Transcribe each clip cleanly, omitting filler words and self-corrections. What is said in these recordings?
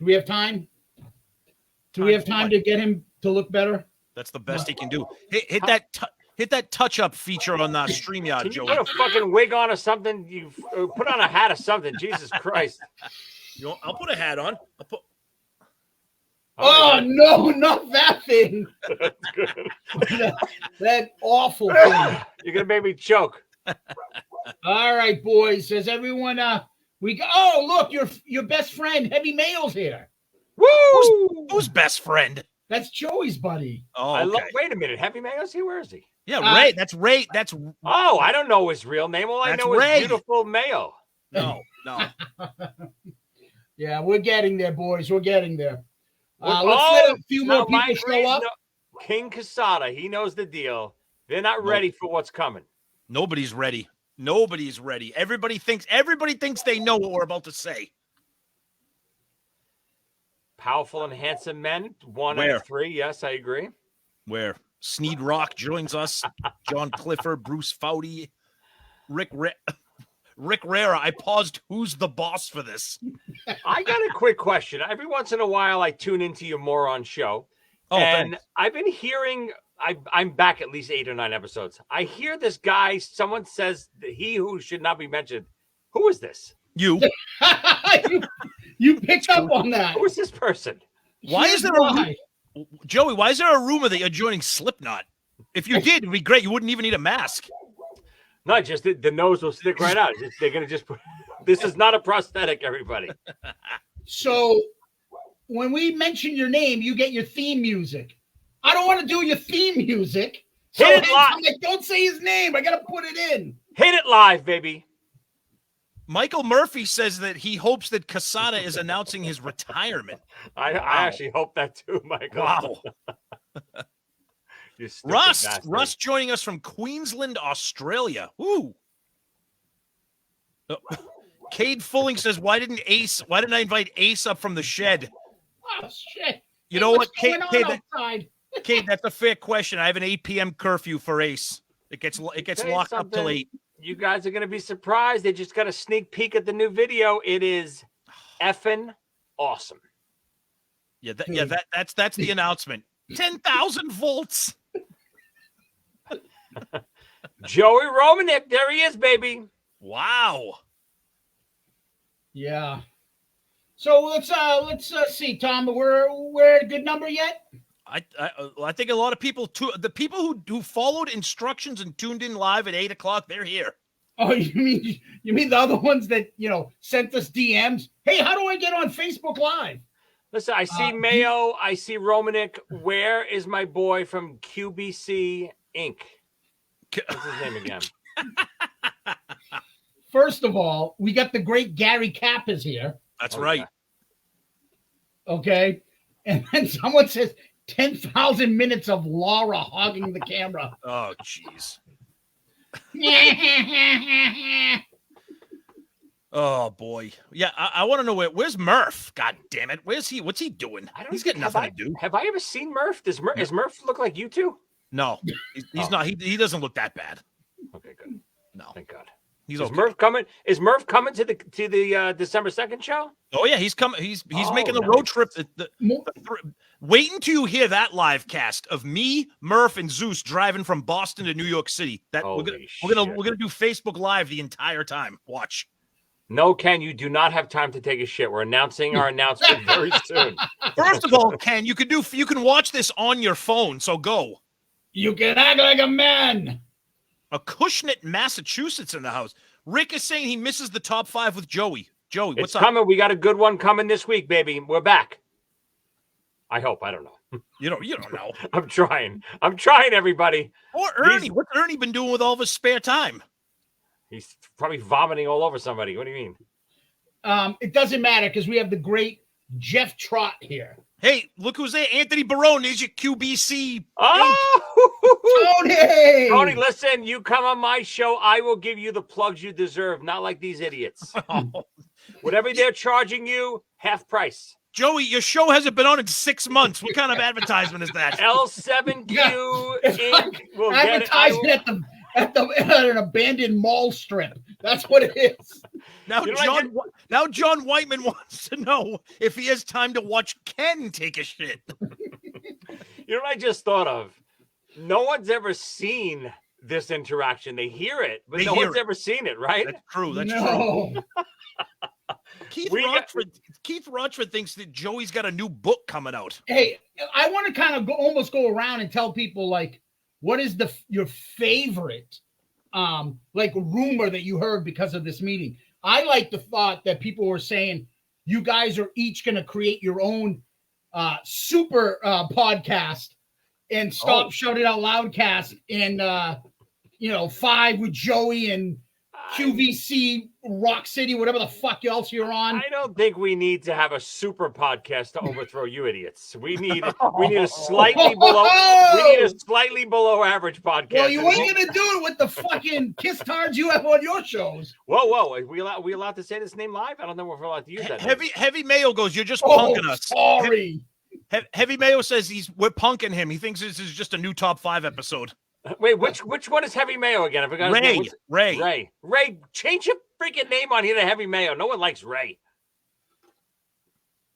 we have time? Do we have time to get him to look better? That's the best he can do. Hit that touch-up feature on StreamYard, Can you Joey. put a fucking wig on or something? You put on a hat or something. Jesus Christ. I'll put a hat on. Oh, no, not that thing. that awful thing. You're going to make me choke. All right, boys. Does everyone oh, look, your best friend, Heavy Mail's here. Woo! Who's best friend? That's Joey's buddy. Oh, okay. Wait a minute. Heavy Mail's here? Where is he? Yeah, Ray. That's Ray. Oh, I don't know his real name. All I know Ray. is Beautiful Mayo. No. Yeah, we're getting there, boys. We're getting there. Let's Oh, let a few more now people show up. King Cassata, he knows the deal. They're not ready for what's coming. Nobody's ready. Nobody's ready. Everybody thinks they know what we're about to say. Powerful and handsome men, 1 Where? and 3. Yes, I agree. Where Sneed Rock joins us, John Clifford, Bruce Foudy, Rick Rara. I paused. Who's the boss for this? I got a quick question. Every once in a while, I tune into your moron show. Oh, and thanks. I've been hearing, I'm back at least 8 or 9 episodes. I hear this guy, someone says that he who should not be mentioned. Who is this? You. You picked up on that. Who is this person? Why is there Joey, why is there a rumor that you're joining Slipknot? If you did, it'd be great. You wouldn't even need a mask. Not just the nose will stick right out. They're going to just put, this is not a prosthetic, everybody. So when we mention your name, you get your theme music. I don't want to do your theme music. So Hit it live. I'm like, don't say his name. I got to put it in. Hit it live, baby. Michael Murphy says that he hopes that Cassata is announcing his retirement. I actually hope that too, Michael. Wow. You stupid bastard. Russ joining us from Queensland, Australia. Woo. Cade Fulling says, why didn't I invite Ace up from the shed? Oh, shit. You know what, Cade, Cade, that's a fair question. I have an 8 p.m. curfew for Ace. It gets locked up till 8. You guys are going to be surprised. They just got a sneak peek at the new video. It is effing awesome. Yeah, that's the announcement. 10,000 volts. Joey Romanek, there he is, baby. Wow. Yeah. So let's see, Tom. We're at a good number yet? I think a lot of people too. The people who followed instructions and tuned in live at 8 o'clock, they're here. Oh, you mean the other ones that sent us DMs? Hey, how do I get on Facebook Live? Listen, I see Mayo. I see Romanek. Where is my boy from QBC Inc.? What's his name again? First of all, we got the great Gary Kapp is here. That's right. Okay. And then someone says 10,000 minutes of Laura hogging the camera. Oh, jeez. Oh, boy. Yeah, I want to know where's Murph? God damn it. Where's he? What's he doing? He's got nothing to do. Have I ever seen Murph? Does Murph look like you two? No, he's not. He doesn't look that bad. Okay, good. No. Thank God. He's Is okay. Murph coming? Is Murph coming to the December 2nd show? Oh yeah, he's coming. He's making the road trip. Wait until you hear that live cast of me, Murph, and Zeus driving from Boston to New York City. That we're gonna do Facebook Live the entire time. Watch. No, Ken, you do not have time to take a shit. We're announcing our announcement very soon. First of all, Ken, you can watch this on your phone. So go. You can act like a man. Acushnet, Massachusetts in the house. Rick is saying he misses the top 5 with Joey. Joey, what's up? Coming. We got a good one coming this week, baby. We're back. I hope. I don't know. You don't know. I'm trying, everybody. Or Ernie. What's Ernie been doing with all of his spare time? He's probably vomiting all over somebody. What do you mean? It doesn't matter because we have the great Jeff Trott here. Hey, look who's there. Anthony Barone is your QBC. Tony! Tony, listen, you come on my show, I will give you the plugs you deserve, not like these idiots. Whatever they're charging you, half price. Joey, your show hasn't been on in 6 months. What kind of advertisement is that? L7Q Inc. will advertising at an abandoned mall strip. That's what it is. Now, John Whiteman wants to know if he has time to watch Ken take a shit. You know what I just thought of? No one's ever seen this interaction. They hear it, but no one's ever seen it, right? That's true. That's true. Keith Rochford thinks that Joey's got a new book coming out. Hey, I want to kind of almost go around and tell people, like, what is your favorite like rumor that you heard because of this meeting? I like the thought that people were saying you guys are each going to create your own super podcast and shout it out Loudcast and 5 with Joey and QVC Rock City, whatever the fuck else you're on. I don't think we need to have a super podcast to overthrow you idiots. We need a slightly below average podcast. Well, you ain't gonna do it with the fucking kiss tards you have on your shows. Whoa! Are we allowed to say this name live? I don't know if we're allowed to use that. Heavy Mayo goes, you're just punking us. Sorry. Heavy Mayo says we're punking him. He thinks this is just a new top 5 episode. Wait, which one is Heavy Mayo again? I forgot. Ray, change your freaking name on here to Heavy Mayo. No one likes Ray.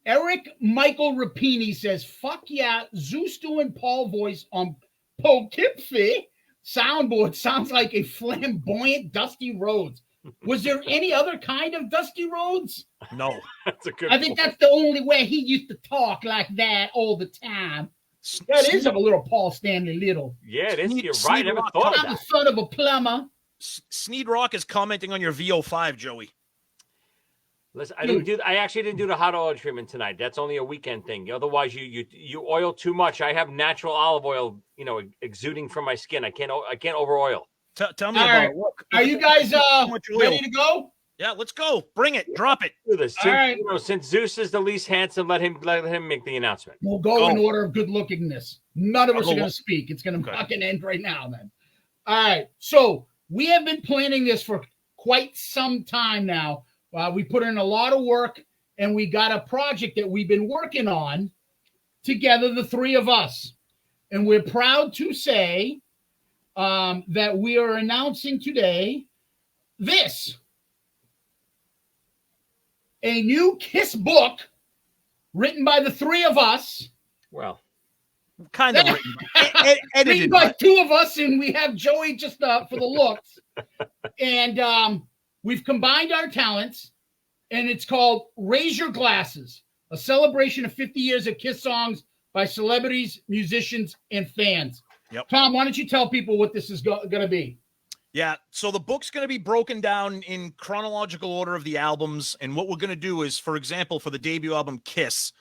Eric Michael Rapini says, fuck yeah, Zeus doing Paul voice on Poughkeepsie soundboard sounds like a flamboyant Dusty Rhodes. Was there any other kind of Dusty Rhodes? No. That's a good I think that's the only way he used to talk like that all the time. That is a little Paul Stanley Little. Yeah, it is. You're right. I never thought of that. I'm the son of a plumber. Sneed Rock is commenting on your VO5, Joey. Listen, I actually didn't do the hot oil treatment tonight. That's only a weekend thing. Otherwise, you oil too much. I have natural olive oil, exuding from my skin. I can't over oil. Tell me about it. Are you guys ready to go? Yeah, let's go. Bring it. Drop it. Do this. Since Zeus is the least handsome, let him make the announcement. We'll go in order of good lookingness. None of us are going to speak. It's going to fucking end right now, then. All right. So we have been planning this for quite some time now. We put in a lot of work, and we got a project that we've been working on together, the three of us. And we're proud to say that we are announcing today this. A new Kiss book written by the three of us. Well, kind of written by 2 of us, and we have Joey just for the looks. And we've combined our talents, and it's called Raise Your Glasses, a celebration of 50 years of Kiss songs by celebrities, musicians, and fans. Yep. Tom, why don't you tell people what this is going to be? Yeah, so the book's going to be broken down in chronological order of the albums, and what we're going to do is, for example, for the debut album, Kiss,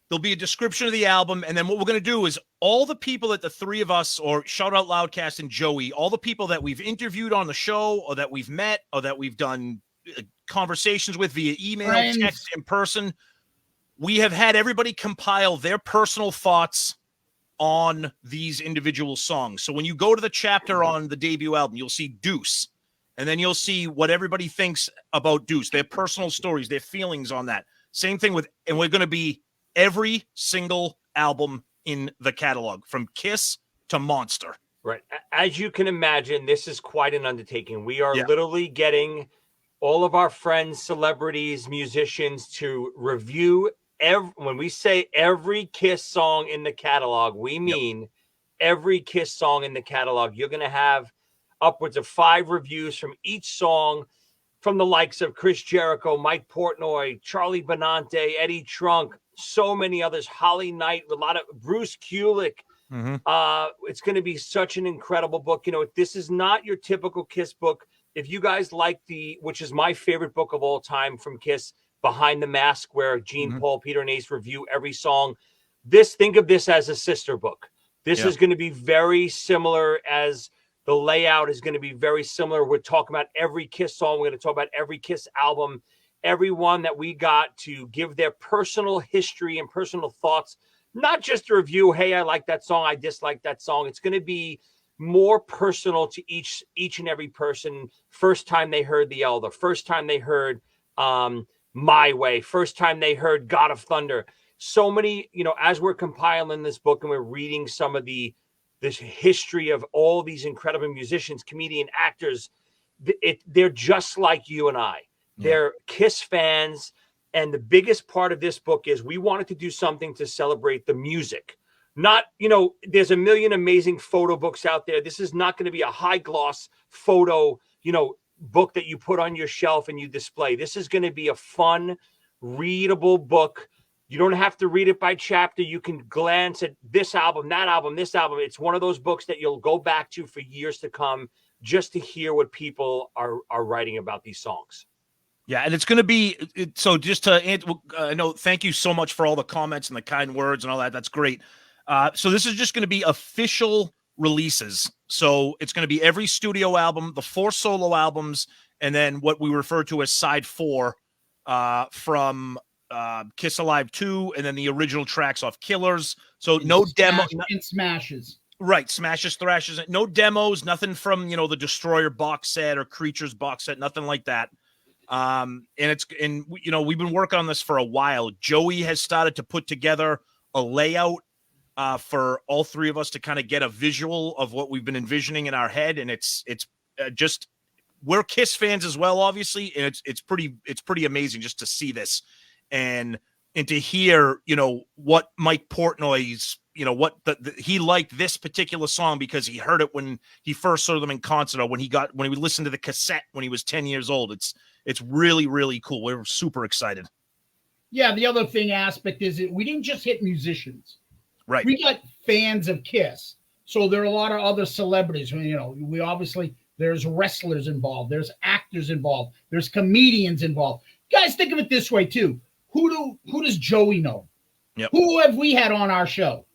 there'll be a description of the album, and then what we're going to do is all the people that the three of us, or shout out Loudcast and Joey, all the people that we've interviewed on the show, or that we've met, or that we've done conversations with via email, text, in person, we have had everybody compile their personal thoughts on these individual songs. So when you go to the chapter on the debut album, you'll see Deuce, and then you'll see what everybody thinks about Deuce, their personal stories, their feelings on that. Same thing and we're going to be every single album in the catalog, from Kiss to Monster. Right. As you can imagine, this is quite an undertaking. We are literally getting all of our friends, celebrities, musicians to review when we say every Kiss song in the catalog, we mean every Kiss song in the catalog. You're going to have upwards of 5 reviews from each song, from the likes of Chris Jericho, Mike Portnoy, Charlie Benante, Eddie Trunk, so many others, Holly Knight, a lot of Bruce Kulick. It's going to be such an incredible book. This is not your typical Kiss book. If you guys like which is my favorite book of all time from Kiss, Behind the Mask, where Gene, Paul, Peter, and Ace review every song. Think of this as a sister book. This is going to be very similar, as the layout is going to be very similar. We're talking about every Kiss song. We're going to talk about every Kiss album, everyone that we got to give their personal history and personal thoughts, not just a review. Hey, I like that song. I dislike that song. It's going to be more personal to each and every person. First time they heard The Elder, first time they heard My Way, first time they heard God of Thunder. So many, as we're compiling this book and we're reading some of this history of all these incredible musicians, comedian, actors, they're just like you and I. They're Kiss fans. And the biggest part of this book is we wanted to do something to celebrate the music. Not, there's a million amazing photo books out there. This is not going to be a high gloss photo, book that you put on your shelf and you display. This is going to be a fun, readable book. You don't have to read it by chapter. You can glance at this album, that album, this album. It's one of those books that you'll go back to for years to come just to hear what people are writing about these songs. Yeah, and it's going to be so. Just to thank you so much for all the comments and the kind words and all that. That's great. So this is just going to be official releases. So it's going to be every studio album, the 4 solo albums, and then what we refer to as side 4 from Kiss Alive 2, and then the original tracks off Killers. So no demo and smashes. Right, smashes, thrashes, no demos, nothing from the Destroyer box set or Creatures box set, nothing like that. We've been working on this for a while. Joey has started to put together a layout for all 3 of us to kind of get a visual of what we've been envisioning in our head, and it's just, we're Kiss fans as well, obviously, and it's pretty amazing just to see this and to hear what Mike Portnoy's what he liked this particular song because he heard it when he first saw them in concert, or when he listened to the cassette when he was 10 years old. It's really, really cool. We're super excited. Yeah, the other aspect is that we didn't just hit musicians. Right. We got fans of Kiss. So there are a lot of other celebrities. We obviously, there's wrestlers involved. There's actors involved. There's comedians involved. Guys, think of it this way, too. Who does Joey know? Yep. Who have we had on our show?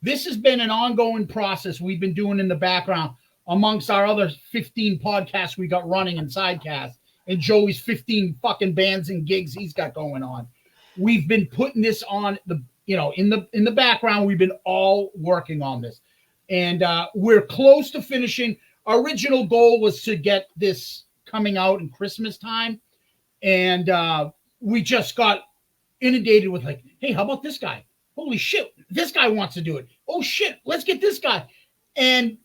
This has been an ongoing process we've been doing in the background amongst our other 15 podcasts we got running in Sidecast. And Joey's 15 fucking bands and gigs he's got going on. We've been putting this on in the background. We've been all working on this, and we're close to finishing. Our original goal was to get this coming out in Christmas time, and we just got inundated with hey, how about this guy? Holy shit, this guy wants to do it. Oh shit, let's get this guy. And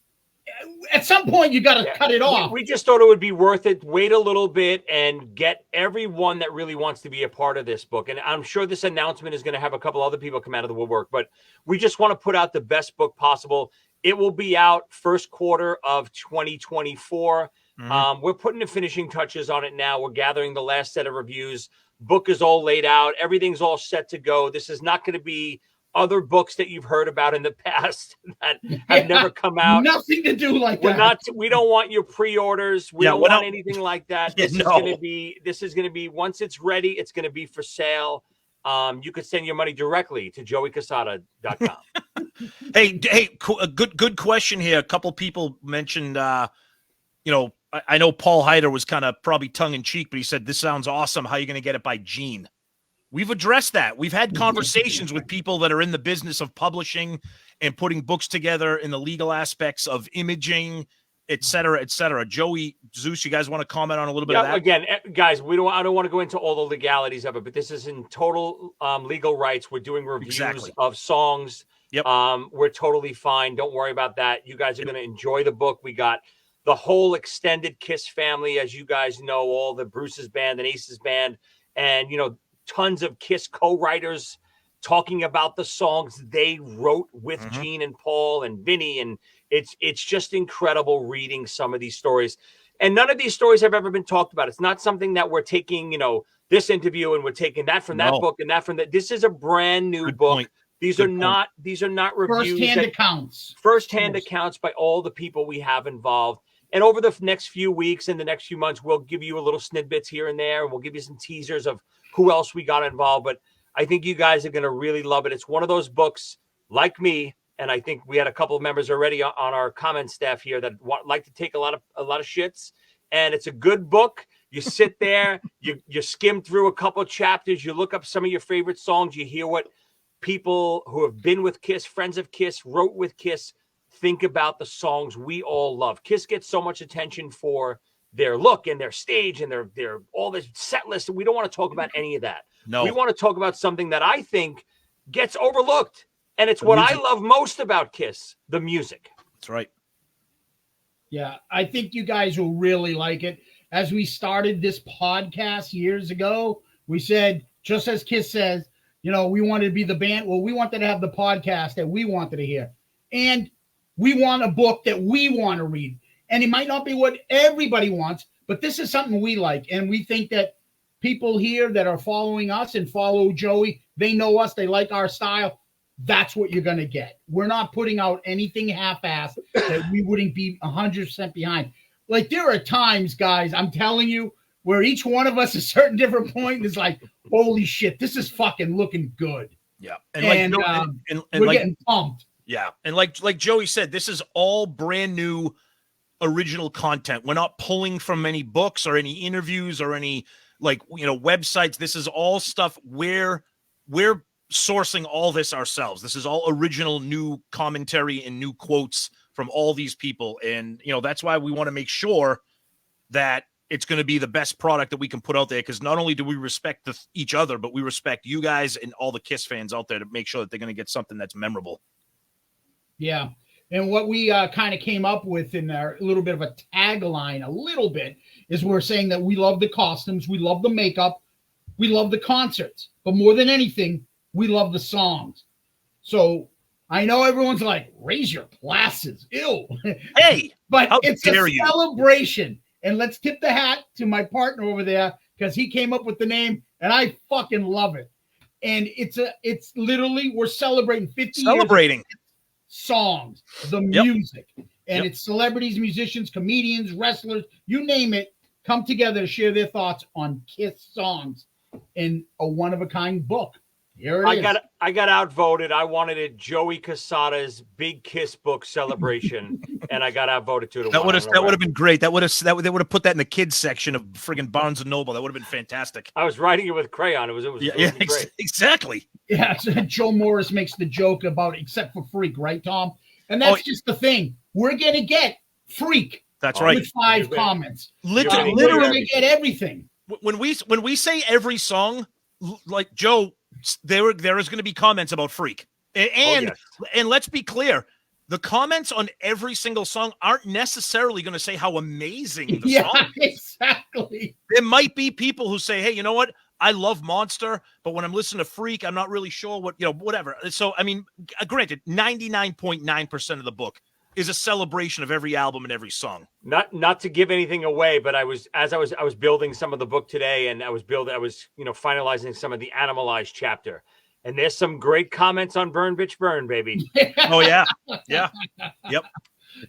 at some point, you got to cut it off. We just thought it would be worth it. Wait a little bit and get everyone that really wants to be a part of this book. And I'm sure this announcement is going to have a couple other people come out of the woodwork, but we just want to put out the best book possible. It will be out first quarter of 2024. Mm-hmm. We're putting the finishing touches on it now. We're gathering the last set of reviews. Book is all laid out. Everything's all set to go. This is not going to be other books that you've heard about in the past that have never come out. Nothing to do like that. We don't want your pre-orders. We don't want anything like that. This is going to be once it's ready, it's going to be for sale. You could send your money directly to joeycassata.com. Hey, a good question here. A couple people mentioned, I know Paul Heider was kind of probably tongue in cheek, but he said, "This sounds awesome. How are you going to get it by Gene?" We've addressed that. We've had conversations with people that are in the business of publishing and putting books together in the legal aspects of imaging, et cetera, et cetera. Joey, Zeus, you guys want to comment on a little bit of that? Again, guys, I don't want to go into all the legalities of it, but this is in total legal rights. We're doing reviews of songs. Yep. We're totally fine. Don't worry about that. You guys are going to enjoy the book. We got the whole extended Kiss family, as you guys know, all the Bruce's band and Ace's band, and, tons of Kiss co-writers talking about the songs they wrote with Gene and Paul and Vinny. And it's just incredible reading some of these stories. And none of these stories have ever been talked about. It's not something that we're taking, this interview and we're taking that from that book and that from that. This is a brand new book. Point. These are not reviews. First-hand accounts by all the people we have involved. And over the next few weeks and the next few months, we'll give you a little snippets here and there. And we'll give you some teasers of who else we got involved. But I think you guys are going to really love it. It's one of those books like me. And I think we had a couple of members already on our comment staff here that like to take a lot of shits. And it's a good book. You sit there, you skim through a couple of chapters, you look up some of your favorite songs, you hear what people who have been with Kiss, friends of Kiss, wrote with Kiss, think about the songs we all love. Kiss gets so much attention for their look and their stage and their all this set list. And we don't want to talk about any of that. No, we want to talk about something that I think gets overlooked. And it's what I love most about Kiss, the music. That's right. Yeah, I think you guys will really like it. as we started this podcast years ago, we said, just as Kiss says, you know, we wanted to be the band. Well, we wanted to have the podcast that we wanted to hear. And we want a book that we want to read. And it might not be what everybody wants, but this is something we like. And we think that people here that are following us and follow Joey, they know us, they like our style. That's what you're going to get. We're not putting out anything half-assed that we wouldn't be 100% behind. Like, there are times, guys, I'm telling you, where each one of us at a certain different point is like, holy shit, this is fucking looking good. Yeah. And we're like, getting pumped. Yeah. And like Joey said, this is all brand new original content. We're not pulling from any books or any interviews or any, like, you know, websites. This is all stuff we're sourcing all this ourselves. This is all original new commentary and new quotes from all these people. And, you know, that's why we want to make sure that it's going to be the best product that we can put out there, because not only do we respect each other, but we respect you guys and all the Kiss fans out there to make sure that they're going to get something that's memorable. Yeah. And what we kind of came up with in our little bit of a tagline a little bit is we're saying that we love the costumes, we love the makeup, we love the concerts, but more than anything, we love the songs. So I know everyone's like, raise your glasses. Ew. Hey, but it's a celebration. And let's tip the hat to my partner over there, because he came up with the name and I fucking love it. And it's literally, we're celebrating 50 years songs, the music. And it's celebrities, musicians, comedians, wrestlers, you name it, come together to share their thoughts on Kiss songs in a one-of-a-kind book. Here it is. I got outvoted. I wanted it Joey Cassata's Big Kiss Book celebration, and I got outvoted 2-1. That would have been great. They would have put that in the kids section of friggin' Barnes and Noble. That would have been fantastic. I was writing it with crayon. It was great. Exactly. Yeah, so Joe Morris makes the joke about except for Freak, right, Tom? And that's just the thing. We're gonna get Freak. That's right. With 5 comments. Literally, we're gonna get everything. When we say every song, like Joe, there is going to be comments about Freak, and let's be clear, the comments on every single song aren't necessarily going to say how amazing the song is. Exactly. There might be people who say, hey, you know what, I love Monster, but when I'm listening to Freak, I'm not really sure what, you know, whatever. So I mean, granted, 99.9% of the book is a celebration of every album and every song. Not to give anything away, but I was building some of the book today, and I was finalizing some of the Animalized chapter, and there's some great comments on Burn Bitch Burn, baby. Oh yeah, yeah, yep,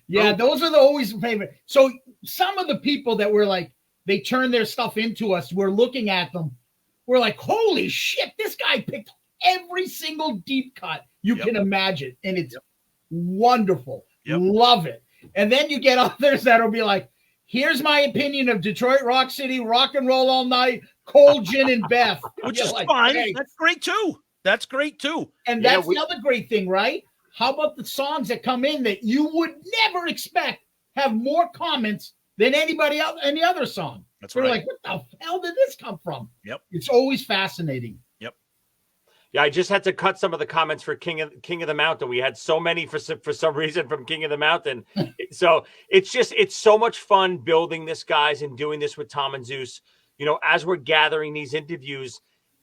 yeah. Those are always favorite. So some of the people that were like, they turn their stuff into us. We're looking at them. We're like, holy shit! This guy picked every single deep cut you can imagine, and it's wonderful. Yep. Love it. And then you get others that'll be like, here's my opinion of Detroit Rock City, Rock and Roll All Night, Cold Gin and Beth. Which is like, fine. Hey. That's great too. That's great too. And that's the other great thing, right? How about the songs that come in that you would never expect have more comments than anybody else, any other song? That's We're right. like, what the hell did this come from? Yep. It's always fascinating. Yep. Yeah, I just had to cut some of the comments for King of the Mountain. We had so many for some reason from King of the Mountain. So it's so much fun building this, guys, and doing this with Tom and Zeus. You know, as we're gathering these interviews,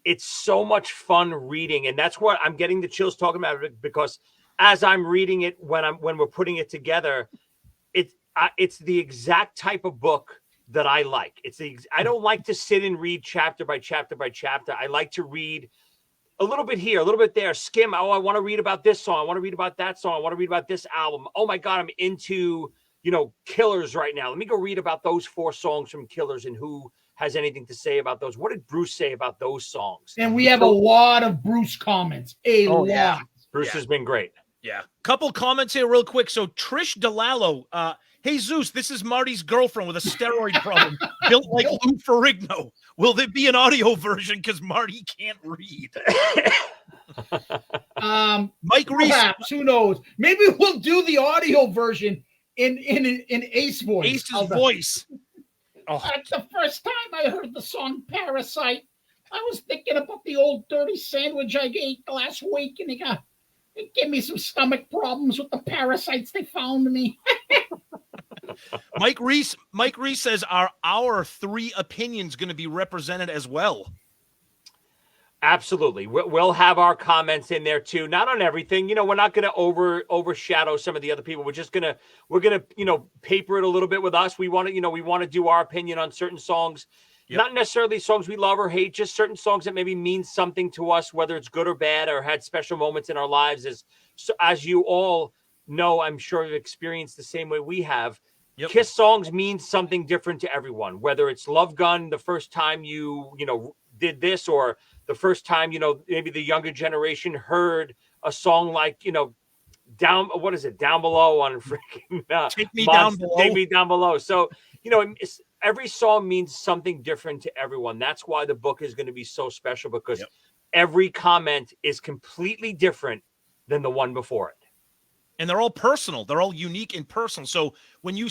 it's so much fun reading, and that's what I'm getting the chills talking about it, because as I'm reading it when we're putting it together, it's the exact type of book that I like. I don't like to sit and read chapter by chapter by chapter. I like to read a little bit here, a little bit there, skim. Oh, I want to read about this song. I want to read about that song. I want to read about this album. Oh my God, I'm into, Killers right now. Let me go read about those 4 songs from Killers and who has anything to say about those. What did Bruce say about those songs? And we have a lot of Bruce comments. A lot. Yeah. Bruce has been great. Yeah. Couple comments here real quick. So Trish DeLallo, hey, Zeus, this is Marty's girlfriend with a steroid problem, built like Lou Ferrigno. Will there be an audio version because Marty can't read? Mike Reese. Perhaps, who knows? Maybe we'll do the audio version in Ace voice. Ace's voice. Oh. That's the first time I heard the song Parasite. I was thinking about the old dirty sandwich I ate last week, and it gave me some stomach problems with the parasites they found me. Mike Reese says, are our 3 opinions going to be represented as well? Absolutely. We'll have our comments in there too. Not on everything. We're not going to overshadow some of the other people. We're going to, paper it a little bit with us. We want to do our opinion on certain songs. Yep. Not necessarily songs we love or hate, just certain songs that maybe mean something to us, whether it's good or bad or had special moments in our lives. As you all know, I'm sure you've experienced the same way we have. Yep. Kiss songs mean something different to everyone, whether it's Love Gun the first time you did this, or the first time, maybe the younger generation heard a song like, down below on freaking Take Me Down Below. Take Me Down Below. So, every song means something different to everyone. That's why the book is going to be so special, because every comment is completely different than the one before it. And they're all personal. They're all unique and personal. So when you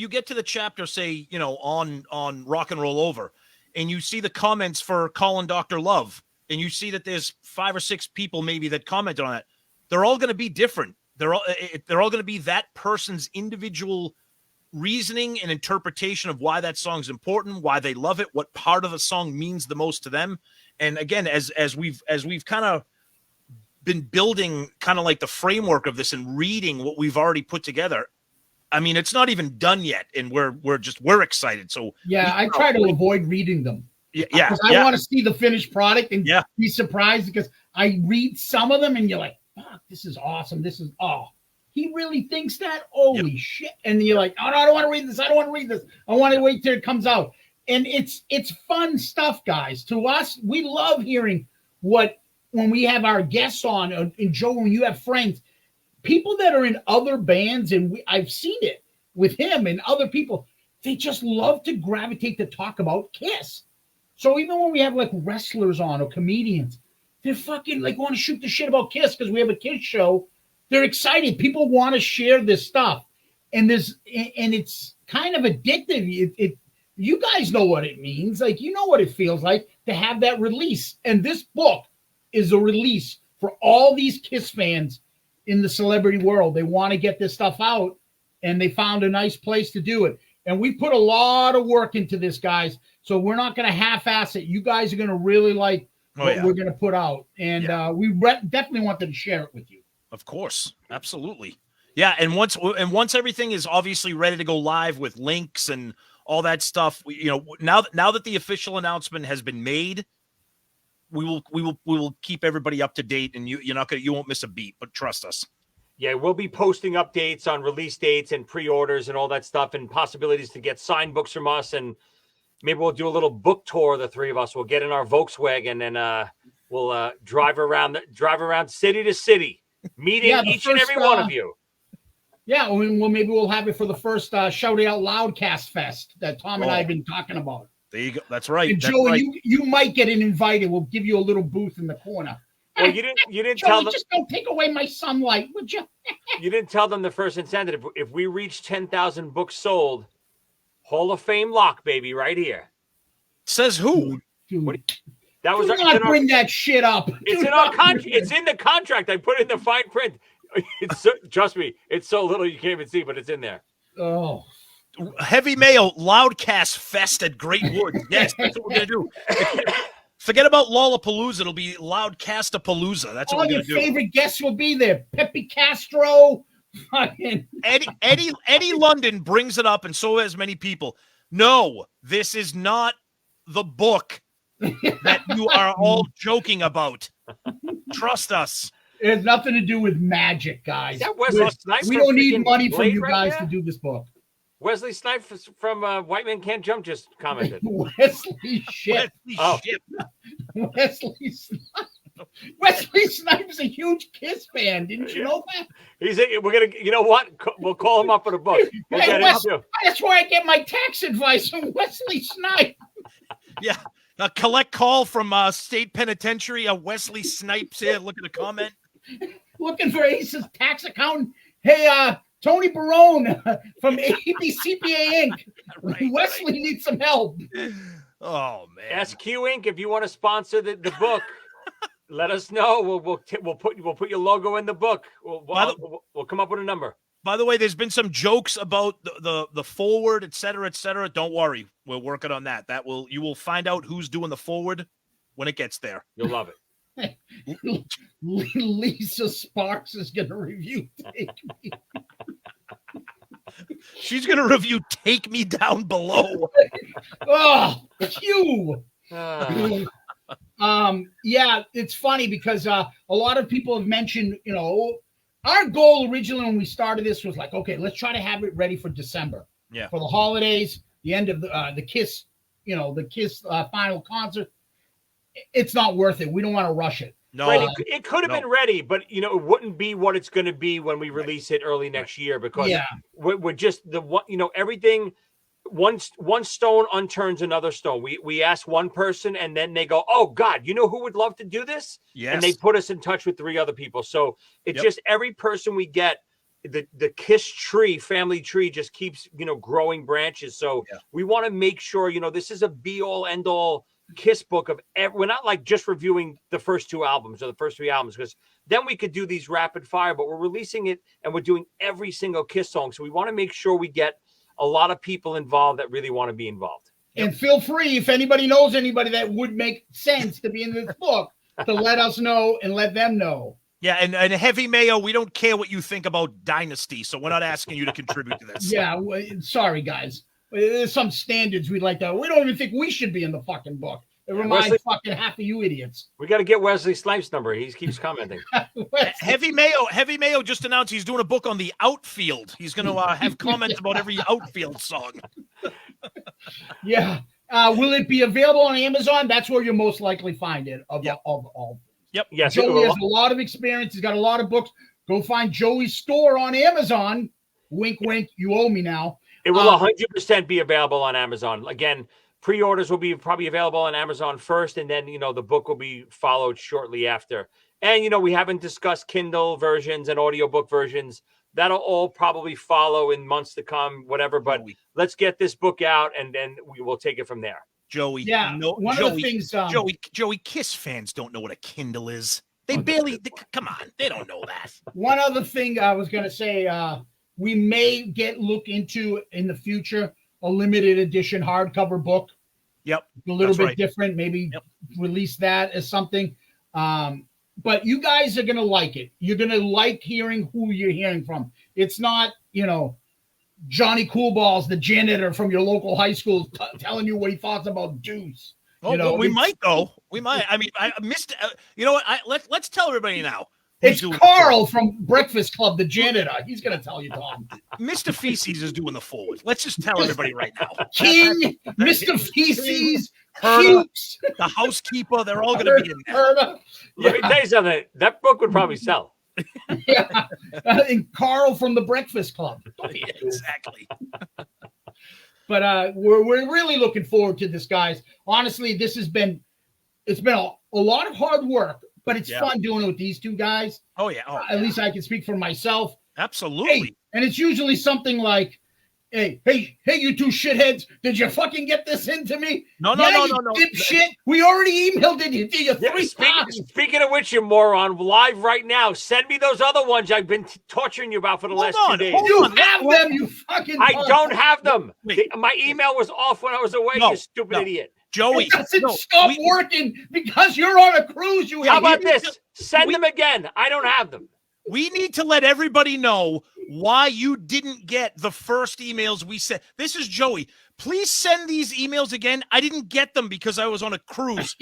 get to the chapter, say, on Rock and Roll Over, and you see the comments for Calling Dr. Love, and you see that there's 5 or 6 people maybe that commented on it, they're all going to be different. They're all going to be that person's individual reasoning and interpretation of why that song's important, why they love it, what part of the song means the most to them. And again, as we've kind of been building kind of like the framework of this and reading what we've already put together, I mean, it's not even done yet, and we're excited. So I try to avoid reading them. Yeah, because I want to see the finished product and be surprised, because I read some of them and you're like, fuck, this is awesome. This is he really thinks that? Holy shit. And you're like, oh no, I don't want to read this. I don't want to read this. I want to wait till it comes out. And it's fun stuff, guys. To us, we love hearing when we have our guests on, and Joe, when you have friends, people that are in other bands, and I've seen it with him and other people, they just love to gravitate to talk about Kiss. So even when we have like wrestlers on or comedians, they're fucking like want to shoot the shit about Kiss because we have a Kiss show. They're excited. People want to share this stuff, and it's kind of addictive. You guys know what it means. Like, you know what it feels like to have that release. And this book is a release for all these Kiss fans in the celebrity world. They want to get this stuff out, and they found a nice place to do it. And we put a lot of work into this, guys. So we're not going to half-ass it. You guys are going to really like what we're going to put out. And we definitely wanted to share it with you. Of course. Absolutely. Yeah. And once everything is obviously ready to go live with links and all that stuff, now that the official announcement has been made, we will keep everybody up to date, and you won't miss a beat, but trust us. Yeah, we'll be posting updates on release dates and pre-orders and all that stuff, and possibilities to get signed books from us. And maybe we'll do a little book tour. The 3 of us will get in our Volkswagen and we'll drive around city to city, meeting each and every one of you. Yeah, well, maybe we'll have it for the first Shout It Out Loudcast Fest that Tom and I have been talking about. There you go. That's right. And Joey, you might get an invited. We'll give you a little booth in the corner. Well, you didn't Joey, tell them. Just don't take away my sunlight, would you? You didn't tell them the first incentive. If we reach 10,000 books sold, Hall of Fame lock, baby, right here. Says who? Dude. That was bring that shit up. It's in our contract. It's in the contract. I put it in the fine print. Trust me, it's so little you can't even see, but it's in there. Oh. Heavy mail, Loudcast Fest at Great Woods. Yes, that's what we're going to do. Forget about Lollapalooza. It'll be Loudcastapalooza. That's what we're going to do. All your favorite guests will be there. Pepe Castro. Eddie London brings it up, and so has many people. No, this is not the book that you are all joking about. Trust us. It has nothing to do with magic, guys. That Wesley Snipes we don't need money from you guys to do this book. Wesley Snipes from White Man Can't Jump just commented. Wesley Snipes. Wesley Snipes is a huge Kiss fan. Didn't you know that? We're gonna. You know what? We'll call him up for the book. That's where I get my tax advice from Wesley Snipes. Yeah. A collect call from State Penitentiary. Wesley Snipes here. Look at the comment. Looking for Ace's tax accountant. Hey, Tony Barone from ABCPA Inc. Wesley needs some help. Oh man. SQ Inc. If you want to sponsor the book, let us know. We'll put your logo in the book. We'll come up with a number. By the way, there's been some jokes about the forward, et cetera, et cetera. Don't worry. We're working on that. You will find out who's doing the forward when it gets there. You'll love it. Lisa Sparks is going to review Take Me. She's going to review Take Me Down Below. Oh, you. Yeah, it's funny because a lot of people have mentioned, our goal originally when we started this was like, okay, let's try to have it ready for December. Yeah. For the holidays, the end of the Kiss, the Kiss final concert. It's not worth it. We don't want to rush it. No, right, it could have been ready, but it wouldn't be what it's going to be when we release it early next year because we're just everything. One stone unturns another stone. We ask one person, and then they go, "Oh God, who would love to do this?" Yes. And they put us in touch with 3 other people. So it's just every person we get, the Kiss family tree just keeps growing branches. So we want to make sure this is a be all end all Kiss book of we're not like just reviewing the first 2 albums or the first 3 albums, because then we could do these rapid fire, but we're releasing it and we're doing every single Kiss song. So we want to make sure we get a lot of people involved that really want to be involved. And feel free, if anybody knows anybody that would make sense to be in this book, to let us know and let them know. Yeah, and Heavy Mayo, we don't care what you think about Dynasty, so we're not asking you to contribute to this. Yeah, sorry, guys. There's some standards we'd like to. We don't even think we should be in the fucking book. It reminds fucking half of you idiots. We got to get Wesley Snipes' number. He keeps commenting. Heavy Mayo just announced he's doing a book on the outfield. He's going to have comments about every outfield song. Yeah. Will it be available on Amazon? That's where you'll most likely find it. Of all. Yep. Yes. Joey has a lot of experience. He's got a lot of books. Go find Joey's store on Amazon. Wink, wink. You owe me now. It will 100% be available on Amazon. Again, pre-orders will be probably available on Amazon first, and then, the book will be followed shortly after. And, we haven't discussed Kindle versions and audiobook versions. That'll all probably follow in months to come, whatever. But let's get this book out, and then we will take it from there. Joey. Yeah. One of the things. Joey, Kiss fans don't know what a Kindle is. They barely, come on. They don't know that. One other thing I was going to say, we may look into in the future a limited edition hardcover book. Yep. A little bit different. Maybe release that as something. But you guys are going to like it. You're going to like hearing who you're hearing from. It's not, Johnny Coolballs, the janitor from your local high school, telling you what he thought about Deuce. Oh, we might go. We might. I mean, I missed. You know what? Let's tell everybody now. It's Carl from Breakfast Club, the janitor. He's going to tell you, Tom. Mr. Feces is doing the forward. Let's just tell everybody right now. King, Mr. Feces, Hughes, the housekeeper, they're all going to be in there. Let me tell you something. That book would probably sell. Yeah. And Carl from the Breakfast Club. Yeah, exactly. But we're really looking forward to this, guys. Honestly, it's been a lot of hard work. But it's fun doing it with these 2 guys. Oh, yeah. At least I can speak for myself. Absolutely. Hey, and it's usually something like, hey, you 2 shitheads, did you fucking get this into me? No. Dipshit. We already emailed it to you 3 times. Speaking of which, you moron, live right now. Send me those other ones I've been torturing you about for the last 2 days. You have them, you fucking I don't have them. My email was off when I was away, you stupid idiot. Joey, it doesn't stop working because you're on a cruise. How about this? Send them again. I don't have them. We need to let everybody know why you didn't get the first emails we sent. This is Joey. Please send these emails again. I didn't get them because I was on a cruise.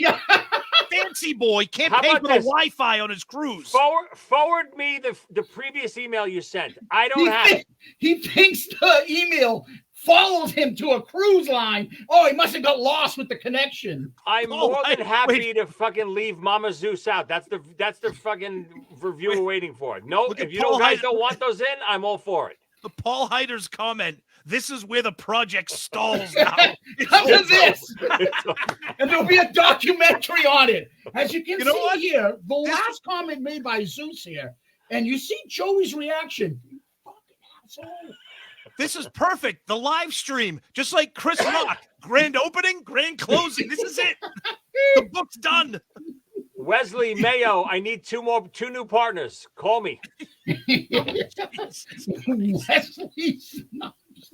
Fancy boy can't pay for the Wi-Fi on his cruise. Forward me the previous email you sent. I don't have it. He thinks the email followed him to a cruise line. Oh, he must have got lost with the connection. I'm more than happy to fucking leave Mama Zeus out. That's the fucking review we're waiting for. No, if you guys don't want those in, I'm all for it. The Paul Heider's comment. This is where the project stalls now. After this. And there'll be a documentary on it. As you can see here, the last comment made by Zeus here, and you see Joey's reaction. You fucking asshole. This is perfect. The live stream, just like Chris Rock. Grand opening, grand closing. This is it. The book's done. Wesley Mayo, I need two new partners. Call me. Wesley Snipes.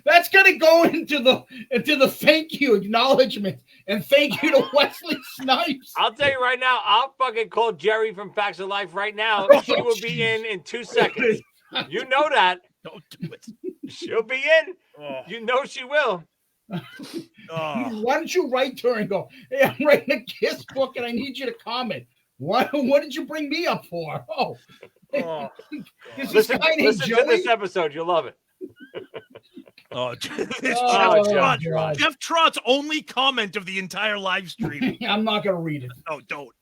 That's gonna go into the thank you acknowledgement and thank you to Wesley Snipes. I'll tell you right now, I'll fucking call Jerry from Facts of Life right now. She will be in 2 seconds. You know that. Don't do it. She'll be in. Oh. You know she will. Why don't you write to her and go, hey, I'm writing a kiss book and I need you to comment. What did you bring me up for? Listen to this episode. You'll love it. Jeff Trott's only comment of the entire live stream. I'm not going to read it. No, don't.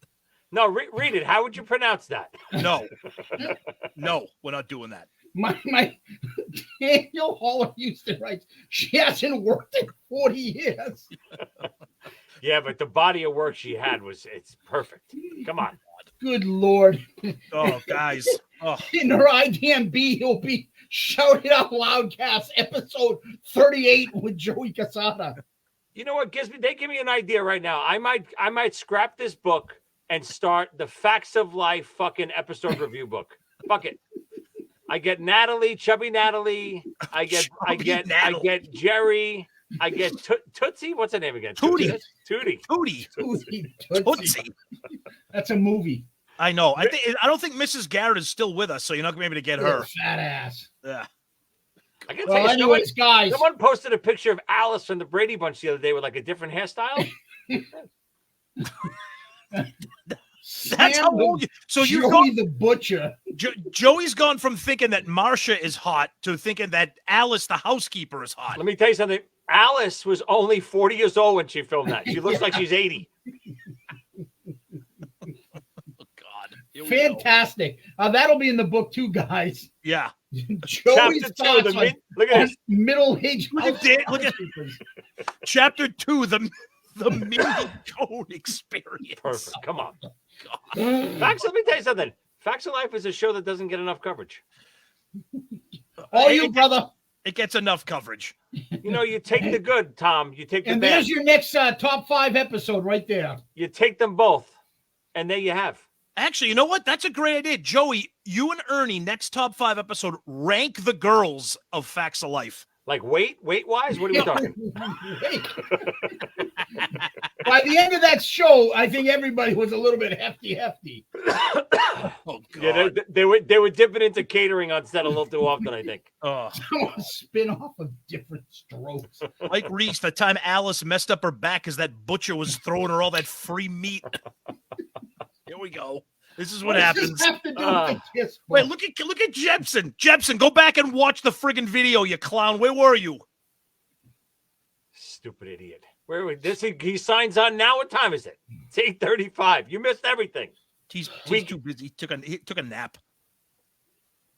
No, read it. How would you pronounce that? No, we're not doing that. My Daniel Hall Houston writes, she hasn't worked in 40 years. Yeah, but the body of work she had it's perfect. Come on. Good Lord. Oh, guys. In her IDMB, he'll be shouted out Loudcast episode 38 with Joey Cassata. You know what they give me an idea right now. I might scrap this book and start the Facts of Life fucking episode review book. Fuck it. I get Natalie, Chubby Natalie. I get Jerry. I get Tootsie. What's her name again? Tootie. Tootsie. That's a movie. I know. I don't think Mrs. Garrett is still with us, so you're not going to be able to get her. Fat ass. Yeah. Anyways, guys. Someone posted a picture of Alice from the Brady Bunch the other day with like a different hairstyle. That's how old. So you've gone the butcher. Joey's gone from thinking that Marcia is hot to thinking that Alice, the housekeeper, is hot. Let me tell you something. Alice was only 40 years old when she filmed that. She looks like she's 80. Oh, God. Fantastic. That'll be in the book too, guys. Yeah. Joey's thoughts on, look at this. Middle-aged. Look at Chapter 2, the Mindy Code experience. Perfect. Come on. Facts. Let me tell you something. Facts of Life is a show that doesn't get enough coverage. You, brother. It gets enough coverage. You know, you take the good, Tom. You take the and bad. There's your next top 5 episode right there. You take them both, and there you have. Actually, you know what? That's a great idea. Joey, you and Ernie, next top 5 episode, rank the girls of Facts of Life. Like weight-wise? What are we talking? By the end of that show, I think everybody was a little bit hefty. Oh, God. Yeah, they were dipping into catering on set a little too often, I think. Spin off of different strokes. Like Reese, the time Alice messed up her back as that butcher was throwing her all that free meat. Here we go. This is what happens. Wait, look at Jepson. Jepson, go back and watch the friggin' video, you clown. Where were you? Stupid idiot. Where were this? He signs on now. What time is it? It's 8:35. You missed everything. He's too busy. He took a nap.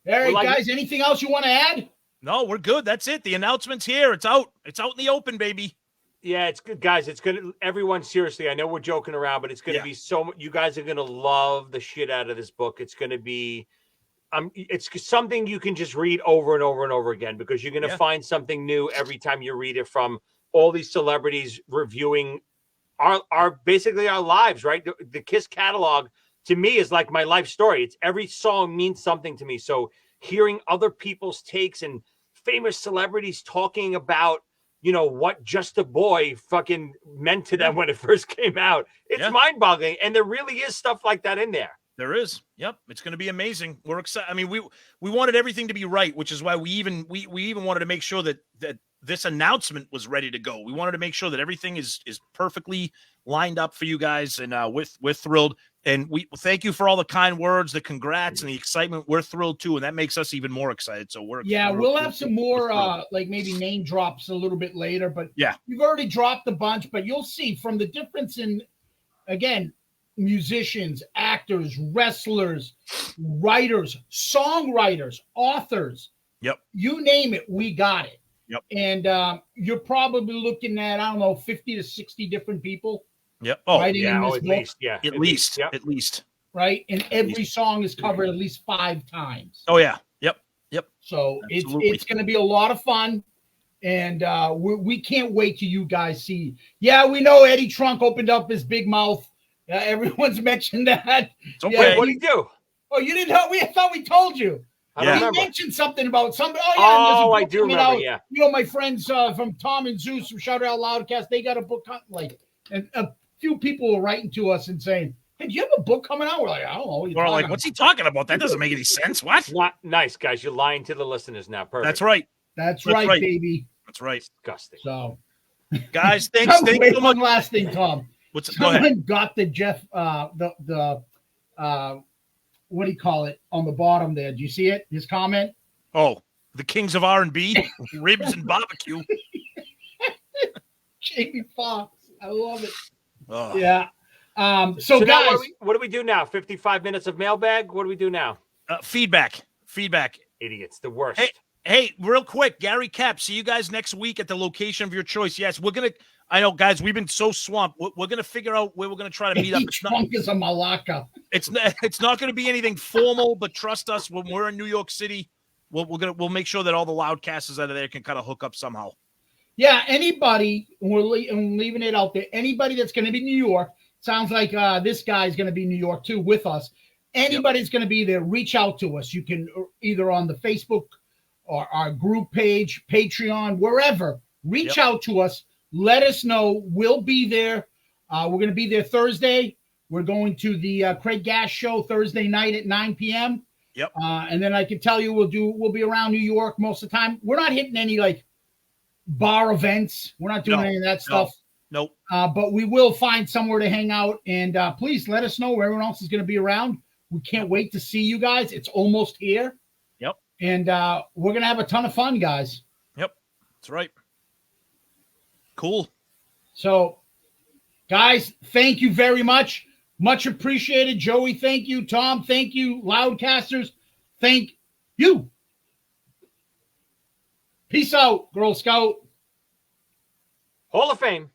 All right, guys. Anything else you want to add? No, we're good. That's it. The announcement's here. It's out. It's out in the open, baby. Yeah, it's good, guys. It's gonna. Everyone, seriously. I know we're joking around, but it's gonna be so. You guys are gonna love the shit out of this book. It's gonna be. It's something you can just read over and over and over again because you're gonna find something new every time you read it from all these celebrities reviewing our basically our lives, right? The Kiss catalog to me is like my life story. It's every song means something to me. So hearing other people's takes and famous celebrities talking about, you know, what Just a Boy fucking meant to them when it first came out. It's mind-boggling. And there really is stuff like that in there. There is. Yep. It's going to be amazing. We're excited. I mean, we wanted everything to be right, which is why we even wanted to make sure that this announcement was ready to go. We wanted to make sure that everything is perfectly lined up for you guys. And we're thrilled. And we thank you for all the kind words, the congrats, and the excitement. We're thrilled too, and that makes us even more excited. So we'll have some more like maybe name drops a little bit later. But yeah, you've already dropped a bunch, but you'll see from the difference in, again, musicians, actors, wrestlers, writers, songwriters, authors. Yep. You name it, we got it. Yep. And you're probably looking at, I don't know, 50 to 60 different people. Yep. Oh, writing in this book. At least. Right. And every song is covered at least 5 times. Oh, yeah. Yep. So it's going to be a lot of fun. And we can't wait till you guys see. Yeah, we know Eddie Trunk opened up his big mouth. Everyone's mentioned that. It's okay. Yeah, what did he do? Oh, you didn't know? I thought we told you. I don't remember. He mentioned something about somebody. Oh, I do remember. Out. Yeah. You know, my friends from Tom and Zeus from Shout Out Loudcast, they got a book. Like, and a few people were writing to us and saying, "Hey, do you have a book coming out?" We're like, "I don't know." We're like, "What's he talking about? That doesn't make any sense." What? Not nice, guys. You're lying to the listeners now. Perfect. That's right. That's right, baby. That's right. Disgusting. So, guys, thanks so much. One last thing, Tom. Someone got the Jeff what do you call it on the bottom there? Do you see it? His comment? Oh, the kings of R&B, ribs and barbecue. Jamie Foxx. I love it. Oh. Yeah. So guys, what do we do now? 55 minutes of mailbag? What do we do now? Feedback. Idiots. The worst. Hey, real quick, Gary Cap, see you guys next week at the location of your choice. Yes, we're going to – I know, guys, we've been so swamped. We're going to figure out where we're going to try to meet up. Trunk is a malaka. It's not going to be anything formal, but trust us, when we're in New York City, we'll make sure that all the Loudcasters out of there can kind of hook up somehow. Yeah, anybody – we're leaving it out there. Anybody that's going to be in New York – sounds like this guy's going to be in New York too with us. Anybody's going to be there, reach out to us. You can either on the Facebook – or our group page, Patreon, wherever, reach out to us. Let us know. We'll be there. We're going to be there Thursday. We're going to the Craig Gass show Thursday night at 9 p.m. Yep. And then I can tell you we'll be around New York most of the time. We're not hitting any like bar events. We're not doing any of that stuff. Nope. But we will find somewhere to hang out. And please let us know where everyone else is going to be around. We can't wait to see you guys. It's almost here. Yep. And we're going to have a ton of fun, guys. Yep. That's right. Cool. So, guys, thank you very much. Much appreciated. Joey, thank you. Tom, thank you. Loudcasters, thank you. Peace out, Girl Scout. Hall of Fame.